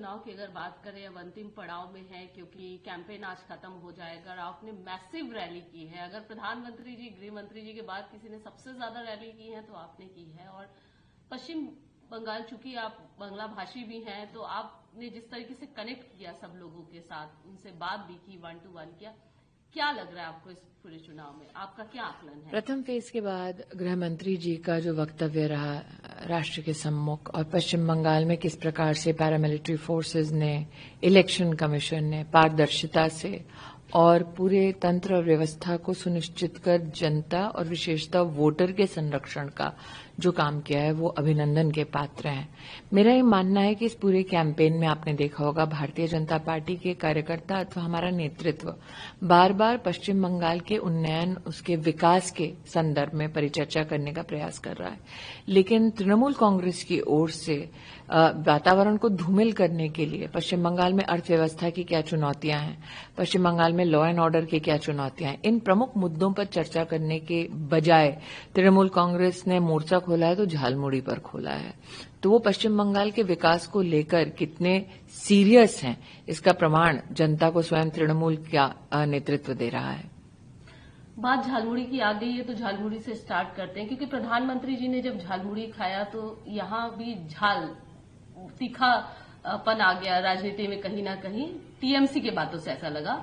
चुनाव की अगर बात करें अब अंतिम पड़ाव में है, क्योंकि कैंपेन आज खत्म हो जाएगा और आपने मैसिव रैली की है। अगर प्रधानमंत्री जी, गृह मंत्री जी के बाद किसी ने सबसे ज्यादा रैली की है तो आपने की है। और पश्चिम बंगाल, चूंकि आप बांग्ला भाषी भी हैं, तो आपने जिस तरीके से कनेक्ट किया सब लोगों के साथ, उनसे बात भी की, 1 to 1 किया, क्या लग रहा है आपको इस पूरे चुनाव में? आपका क्या आकलन है? प्रथम फेज के बाद गृह मंत्री जी का जो वक्तव्य रहा राष्ट्र के सम्मुख, और पश्चिम बंगाल में किस प्रकार से पैरामिलिट्री फोर्सेस ने, इलेक्शन कमीशन ने पारदर्शिता से और पूरे तंत्र और व्यवस्था को सुनिश्चित कर जनता और विशेषतः वोटर के संरक्षण का जो काम किया है वो अभिनंदन के पात्र हैं। मेरा ये मानना है कि इस पूरे कैंपेन में आपने देखा होगा भारतीय जनता पार्टी के कार्यकर्ता अथवा हमारा नेतृत्व बार बार पश्चिम बंगाल के उन्नयन, उसके विकास के संदर्भ में परिचर्चा करने का प्रयास कर रहा है, लेकिन तृणमूल कांग्रेस की ओर से वातावरण को धूमिल करने के लिए पश्चिम बंगाल में अर्थव्यवस्था की क्या चुनौतियां हैं, पश्चिम बंगाल में लॉ एंड ऑर्डर की क्या चुनौतियां हैं, इन प्रमुख मुद्दों पर चर्चा करने के बजाय तृणमूल कांग्रेस ने मोर्चा खोला है तो झालमुड़ी पर खोला है। तो वो पश्चिम बंगाल के विकास को लेकर कितने सीरियस हैं, इसका प्रमाण जनता को स्वयं तृणमूल का नेतृत्व दे रहा है। बात झालमुड़ी की आ गई है तो झालमुड़ी से स्टार्ट करते हैं, क्योंकि प्रधानमंत्री जी ने जब झालमुड़ी खाया तो यहां भी झाल तीखापन आ गया राजनीति में कहीं ना कहीं। टीएमसी के बातों से ऐसा लगा।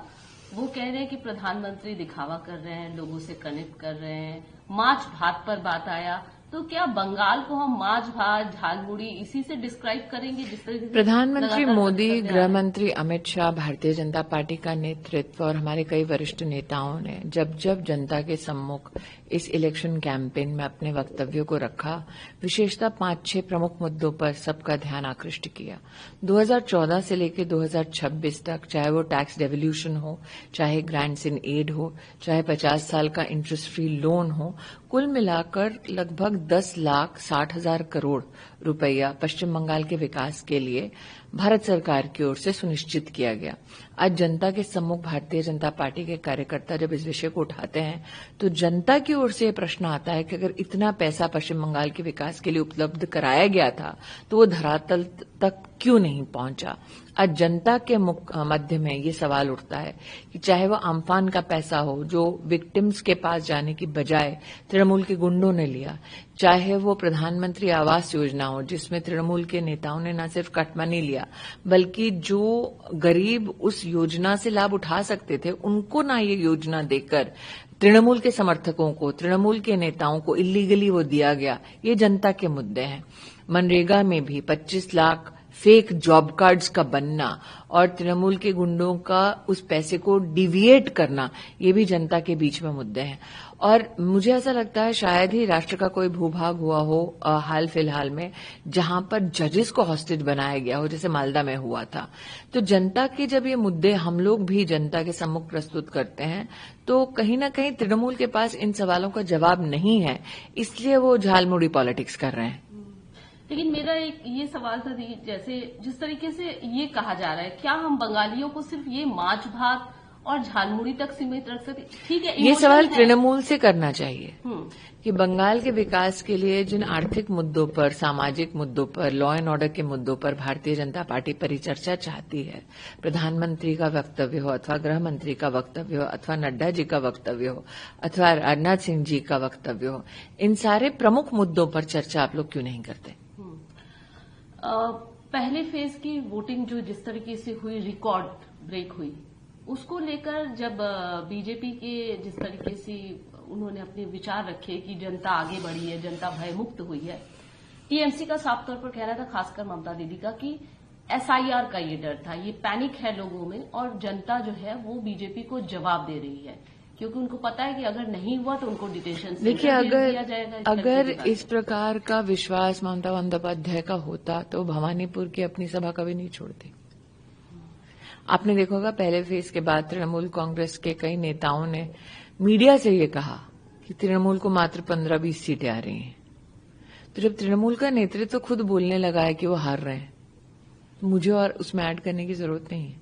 वो कह रहे हैं कि प्रधानमंत्री दिखावा कर रहे हैं, लोगों से कनेक्ट कर रहे हैं। माछ भात पर बात आया, तो क्या बंगाल को हम माछ भात, झालमुड़ी इसी से डिस्क्राइब करेंगे जिस तरह से प्रधानमंत्री मोदी, गृह मंत्री अमित शाह, भारतीय जनता पार्टी का नेतृत्व और हमारे कई वरिष्ठ नेताओं ने जब जब जनता के सम्मुख इस इलेक्शन कैंपेन में अपने वक्तव्यों को रखा, विशेषतः 5-6 प्रमुख मुद्दों पर सबका ध्यान आकृष्ट किया। 2014 से लेकर 2026 तक, चाहे वो टैक्स डेवल्यूशन हो, चाहे ग्रांट्स इन एड हो, चाहे 50 साल का इंटरेस्ट फ्री लोन हो, कुल मिलाकर लगभग 10,60,000 करोड़ रुपया पश्चिम बंगाल के विकास के लिए भारत सरकार की ओर से सुनिश्चित किया गया। आज जनता के सम्मुख भारतीय जनता पार्टी के कार्यकर्ता जब इस विषय को उठाते हैं तो जनता की ओर से यह प्रश्न आता है कि अगर इतना पैसा पश्चिम बंगाल के विकास के लिए उपलब्ध कराया गया था तो वो धरातल तक क्यों नहीं पहुंचा। आज जनता के मध्य में ये सवाल उठता है कि चाहे वो आम्फान का पैसा हो जो विक्टिम्स के पास जाने की बजाय तृणमूल के गुंडों ने लिया, चाहे वो प्रधानमंत्री आवास योजना हो जिसमें तृणमूल के नेताओं ने न सिर्फ कट मनी लिया बल्कि जो गरीब उस योजना से लाभ उठा सकते थे उनको ना ये योजना देकर तृणमूल के समर्थकों को, तृणमूल के नेताओं को इल्लीगली वो दिया गया। ये जनता के मुद्दे हैं। मनरेगा में भी 25 लाख फेक जॉब कार्ड्स का बनना और तृणमूल के गुंडों का उस पैसे को डिविएट करना, ये भी जनता के बीच में मुद्दे हैं। और मुझे ऐसा लगता है शायद ही राष्ट्र का कोई भूभाग हुआ हो हाल फिलहाल में जहां पर जजेस को हॉस्टेज बनाया गया हो, जैसे मालदा में हुआ था। तो जनता के जब ये मुद्दे हम लोग भी जनता के सम्मुख प्रस्तुत करते हैं तो कहीं ना कहीं तृणमूल के पास इन सवालों का जवाब नहीं है, इसलिए वो झालमुड़ी पॉलिटिक्स कर रहे हैं। लेकिन मेरा एक ये सवाल था, जैसे जिस तरीके से ये कहा जा रहा है, क्या हम बंगालियों को सिर्फ ये माछ भात और झालमुड़ी तक सीमित रख सकते? ठीक है, ये सवाल तृणमूल से करना चाहिए कि बंगाल के विकास के लिए जिन आर्थिक मुद्दों पर, सामाजिक मुद्दों पर, लॉ एंड ऑर्डर के मुद्दों पर भारतीय जनता पार्टी परिचर्चा चाहती है, प्रधानमंत्री का वक्तव्य हो अथवा गृह मंत्री का वक्तव्य हो अथवा नड्डा जी का वक्तव्य हो अथवा राजनाथ सिंह जी का वक्तव्य हो, इन सारे प्रमुख मुद्दों पर चर्चा आप लोग क्यों नहीं करते? पहले फेज की वोटिंग जो जिस तरीके से हुई, रिकॉर्ड ब्रेक हुई, उसको लेकर जब बीजेपी के जिस तरीके से उन्होंने अपने विचार रखे कि जनता आगे बढ़ी है, जनता भयमुक्त हुई है, टीएमसी का साफ तौर पर कहना था, खासकर ममता दीदी का, कि एसआईआर का ये डर था, ये पैनिक है लोगों में और जनता जो है वो बीजेपी को जवाब दे रही है, क्योंकि उनको पता है कि अगर नहीं हुआ तो उनको डिटेंशन सेंटर दिया जाएगा। अगर इस प्रकार का विश्वास ममता बंदोपाध्याय का होता तो भवानीपुर की अपनी सभा कभी नहीं छोड़ती। आपने देखा होगा पहले फेज के बाद तृणमूल कांग्रेस के कई नेताओं ने मीडिया से ये कहा कि तृणमूल को मात्र 15-20 सीटें आ रही हैं। तो जब तृणमूल का नेतृत्व खुद बोलने लगा है कि वो हार रहे हैं तो मुझे और उसमें ऐड करने की जरूरत नहीं है।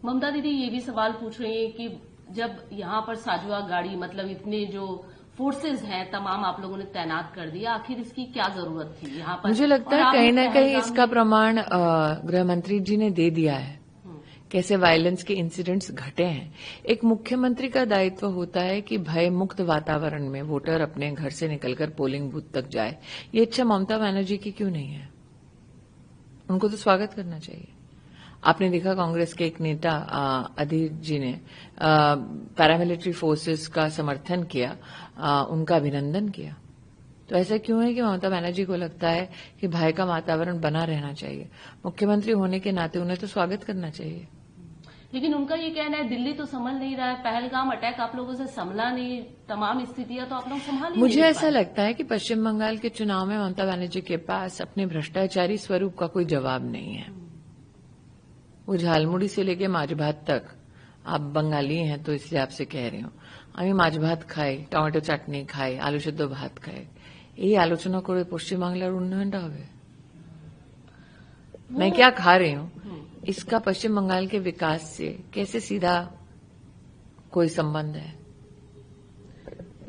ममता दीदी ये भी सवाल पूछ रही है कि जब यहां पर साजुआ गाड़ी, मतलब इतने जो फोर्सेज हैं तमाम आप लोगों ने तैनात कर दिया, आखिर इसकी क्या जरूरत थी यहाँ पर? मुझे लगता है कहीं ना कहीं इसका प्रमाण गृह मंत्री जी ने दे दिया है, कैसे वायलेंस के इंसिडेंट्स घटे हैं। एक मुख्यमंत्री का दायित्व होता है कि भय मुक्त वातावरण में वोटर अपने घर से निकलकर पोलिंग बूथ तक जाए। ये इच्छा ममता बनर्जी की क्यों नहीं है? उनको तो स्वागत करना चाहिए। आपने देखा कांग्रेस के एक नेता अधीर जी ने पैरामिलिट्री फोर्सेस का समर्थन किया, उनका अभिनंदन किया। तो ऐसा क्यों है कि ममता बनर्जी को लगता है कि भय का वातावरण बना रहना चाहिए? मुख्यमंत्री होने के नाते उन्हें तो स्वागत करना चाहिए। लेकिन उनका ये कहना है दिल्ली तो संभल नहीं रहा है, पहलगाम अटैक आप लोगों से संभला नहीं, तमाम स्थितियां तो आप लोग संभाल नहीं। मुझे ऐसा लगता है कि पश्चिम बंगाल के चुनाव में ममता बनर्जी के पास अपने भ्रष्टाचारी स्वरूप का कोई जवाब नहीं है। वो झालमुड़ी से लेके माछ भात तक, आप बंगाली हैं तो इसलिए आपसे कह रही हूँ, আমি মাছ ভাত খাই, টমেটো চাটনি খাই, আলু সেদ্ধ ভাত খাই, এই আলোচনা করে পশ্চিম বাংলার উন্নয়নটা হবে? मैं क्या खा रही हूँ इसका पश्चिम बंगाल के विकास से कैसे सीधा कोई संबंध है?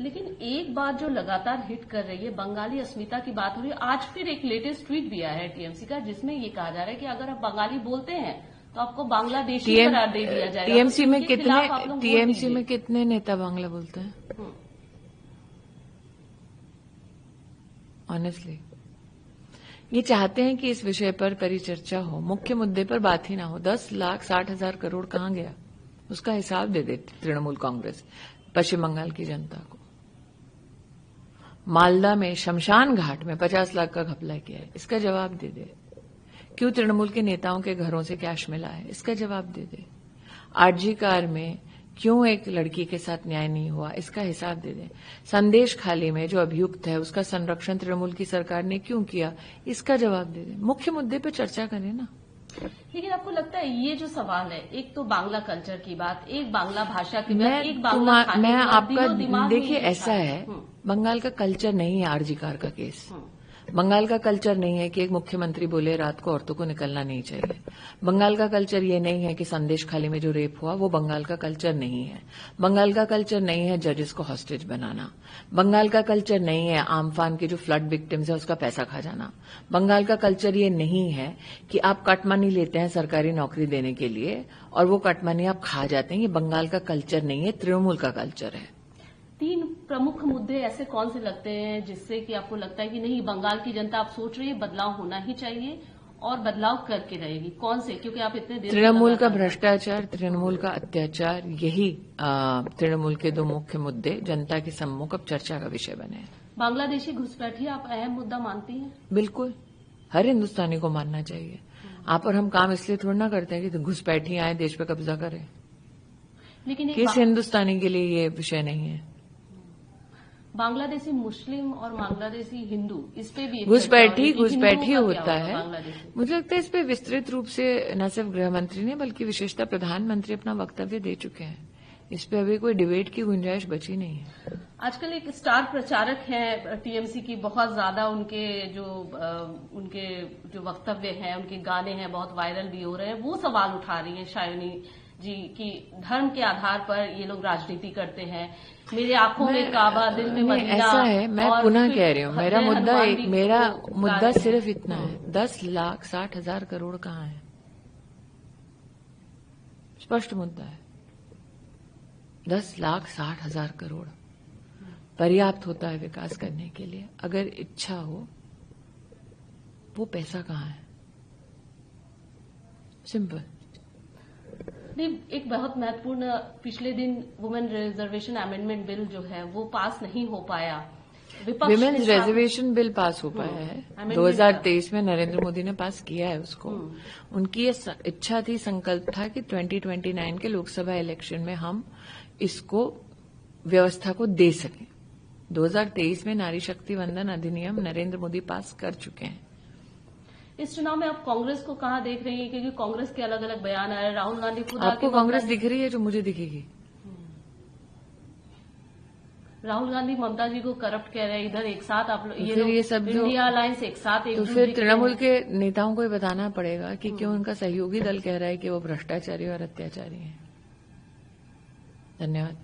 लेकिन एक बात जो लगातार हिट कर रही है, बंगाली अस्मिता की बात हो रही है। आज फिर एक लेटेस्ट ट्वीट भी आया है टीएमसी का, जिसमें ये कहा जा रहा है कि अगर आप बंगाली बोलते हैं तो आपको बांग्लादेशी करार दे दिया जाएगा। टीएमसी में कितने नेता बांग्ला बोलते हैं? ऑनेस्टली ये चाहते हैं कि इस विषय पर परिचर्चा हो, मुख्य मुद्दे पर बात ही ना हो। 10,60,000 करोड़ कहाँ गया उसका हिसाब दे दे तृणमूल कांग्रेस पश्चिम बंगाल की जनता को। मालदा में शमशान घाट में 50 लाख का घपला किया है, इसका जवाब दे दे। क्यों तृणमूल के नेताओं के घरों से कैश मिला है, इसका जवाब दे दे। आरजी कार में क्यों एक लड़की के साथ न्याय नहीं हुआ, इसका हिसाब दे दे। संदेश खाली में जो अभियुक्त है उसका संरक्षण तृणमूल की सरकार ने क्यों किया, इसका जवाब दे दे। मुख्य मुद्दे पर चर्चा करें ना। लेकिन आपको लगता है ये जो सवाल है, एक तो बांग्ला कल्चर की बात, एक बांग्ला भाषा की बात, एक बांग्ला खाने मैं की बात, आपका देखिए ऐसा है, बंगाल का कल्चर नहीं है आरजी कार का केस। बंगाल का कल्चर नहीं है कि एक मुख्यमंत्री बोले रात को औरतों को निकलना नहीं चाहिए। बंगाल का कल्चर ये नहीं है कि संदेश खाली में जो रेप हुआ वो बंगाल का कल्चर नहीं है। बंगाल का कल्चर नहीं है जजेस को हॉस्टेज बनाना। बंगाल का कल्चर नहीं है आमफान के जो फ्लड विक्टिम्स है उसका पैसा खा जाना। बंगाल का कल्चर ये नहीं है कि आप कट मनी लेते हैं सरकारी नौकरी देने के लिए और वो कट मनी आप खा जाते हैं। ये बंगाल का कल्चर नहीं है, तृणमूल का कल्चर है। 3 प्रमुख मुद्दे ऐसे कौन से लगते हैं जिससे कि आपको लगता है कि नहीं, बंगाल की जनता आप सोच रही है बदलाव होना ही चाहिए और बदलाव करके रहेगी? कौन से? क्योंकि आप इतने देर तृणमूल का भ्रष्टाचार, तृणमूल का अत्याचार, यही तृणमूल के 2 मुख्य मुद्दे जनता के सम्मुख अब चर्चा का विषय बने हैं। बांग्लादेशी घुसपैठी आप अहम मुद्दा मानती हैं? बिल्कुल, हर हिंदुस्तानी को मानना चाहिए। आप और हम काम इसलिए थोड़ा ना करते हैं कि घुसपैठी आए देश पे कब्जा करें। लेकिन किस हिंदुस्तानी के लिए ये विषय नहीं है? बांग्लादेशी मुस्लिम और बांग्लादेशी हिंदू, इस पे भी घुसपैठी होता है। मुझे लगता है इस पे विस्तृत रूप से न सिर्फ गृह मंत्री ने बल्कि विशेषतः प्रधानमंत्री अपना वक्तव्य दे चुके हैं। इस पे अभी कोई डिबेट की गुंजाइश बची नहीं है। आजकल एक स्टार प्रचारक हैं टीएमसी की, बहुत ज्यादा उनके जो वक्तव्य हैं, उनके गाने हैं, बहुत वायरल भी हो रहे हैं। वो सवाल उठा रही हैं शायनी जी की धर्म के आधार पर ये लोग राजनीति करते हैं। मेरे आंखों में काबा, दिल में मदीना। ऐसा है, मैं पुनः कह रही हूँ, मेरा मुद्दा सिर्फ इतना है, 10,60,000 करोड़ कहाँ है? स्पष्ट मुद्दा है। 10,60,000 करोड़ पर्याप्त होता है विकास करने के लिए अगर इच्छा हो। वो पैसा कहाँ है? सिंपल। नहीं, एक बहुत महत्वपूर्ण, पिछले दिन वुमेन रिजर्वेशन अमेंडमेंट बिल जो है वो पास नहीं हो पाया। विमेन्स रिजर्वेशन बिल पास हो पाया है 2023 में, नरेंद्र मोदी ने पास किया है उसको। उनकी ये इच्छा थी, संकल्प था कि 2029 के लोकसभा इलेक्शन में हम इसको व्यवस्था को दे सकें। 2023 में नारी शक्ति वंदन अधिनियम नरेंद्र मोदी पास कर चुके हैं। इस चुनाव में आप कांग्रेस को कहां देख रही हैं? क्योंकि कांग्रेस के अलग अलग बयान आए, राहुल गांधी खुद आपको कांग्रेस दिख रही है जो मुझे दिखेगी? राहुल गांधी ममता जी को करप्ट कह रहे हैं, इधर एक साथ आप लोग ये सब इंडिया अलायंस एक साथ तो फिर तृणमूल के नेताओं को बताना पड़ेगा कि क्यों उनका सहयोगी दल कह रहा है कि वो भ्रष्टाचारी और अत्याचारी हैं। धन्यवाद।